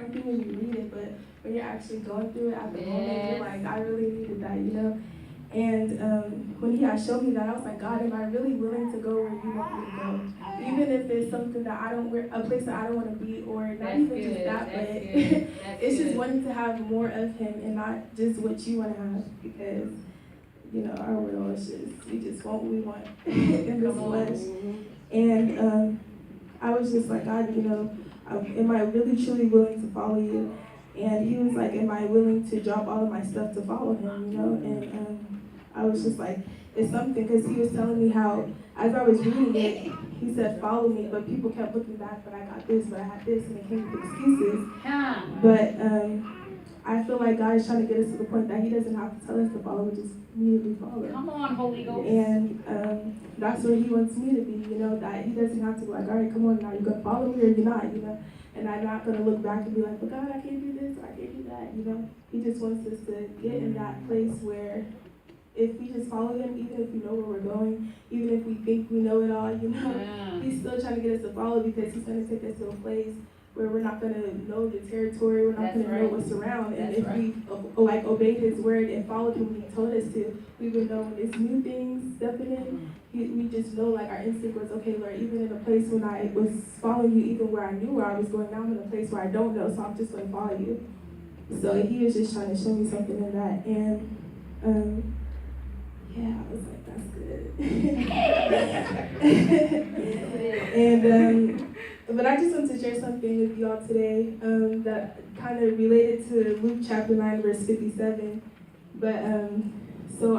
fine thing when you read it, but when you're actually going through it at the moment, you're like, I really needed that, you know? And when he had showed me that, I was like, God, am I really willing to go where you want me to go? Even if it's something that a place that I don't want to be, or not That's even good. just that, That's but good. That's it's just good. wanting to have more of him and not just what you want to have, because, you know, our world is just, we just want what we want in this flesh. And I was just like, God, you know, am I really truly willing to follow you? And he was like, am I willing to drop all of my stuff to follow him, you know? And I was just like, it's something, because he was telling me how, as I was reading it, he said, follow me, but people kept looking back, but I got this, but I had this, and it came with excuses. But I feel like God is trying to get us to the point that he doesn't have to tell us to follow, we just immediately follow. Come on, Holy Ghost. And that's where he wants me to be, you know, that he doesn't have to be like, all right, come on now, you're going to follow me or you're not, you know. And I'm not going to look back and be like, but God, I can't do this, I can't do that, you know. He just wants us to get in that place where if we just follow him, even if we know where we're going, even if we think we know it all, you know, he's still trying to get us to follow, because he's going to take us to a place where we're not going to know the territory, we're not going to know what's around. And if we obeyed his word and followed him when he told us to, we would know when it's new things stepping in. We just know, like, our instinct was, okay, Lord, even in a place when I was following you, even where I knew where I was going, now I'm in a place where I don't know, so I'm just going to follow you. So he was just trying to show me something in that. And yeah, I was like, that's good. And but I just want to share something with y'all today that kind of related to Luke chapter 9, verse 57. But so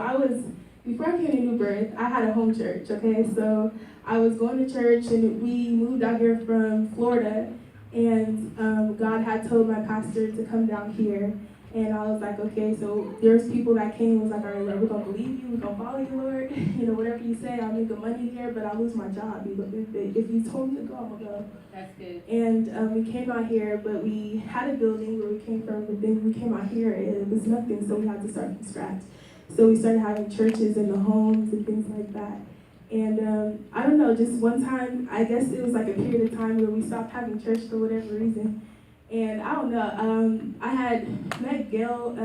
before I came to New Birth, I had a home church, okay? So I was going to church, and we moved out here from Florida, and God had told my pastor to come down here. And I was like, okay, so there's people that came and was like, all right, Lord, we're going to believe you, we're going to follow you, Lord. You know, whatever you say, I'll make the money here, but I'll lose my job. If you told me to go, I'm going to go. That's good. And we came out here, but we had a building where we came from, but then we came out here, and it was nothing, so we had to start from scratch. So we started having churches in the homes and things like that. And I don't know, just one time, I guess it was like a period of time where we stopped having church for whatever reason. And I don't know, I had met Gail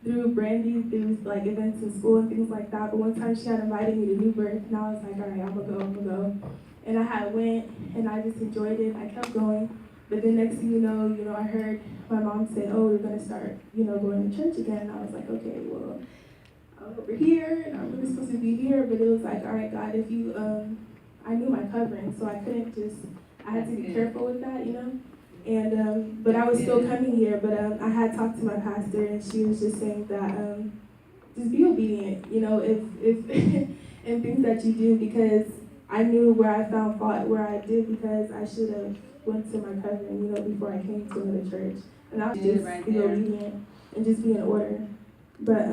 through Brandy, through like events in school and things like that. But one time she had invited me to New Birth, and I was like, all right, I'm gonna go. And I had went, and I just enjoyed it. I kept going. But then next thing you know, I heard my mom say, oh, we're gonna start, going to church again. And I was like, okay, well, I'm over here, and I'm really supposed to be here. But it was like, all right, God, if you, I knew my covering, so I couldn't I had to be careful with that, And, but I was still coming here, but I had talked to my pastor, and she was just saying that, just be obedient, if and things that you do, because I knew where I found fault, where I did, because I should have went to my covering, before I came to another church. And I was just be obedient and just be in order. But,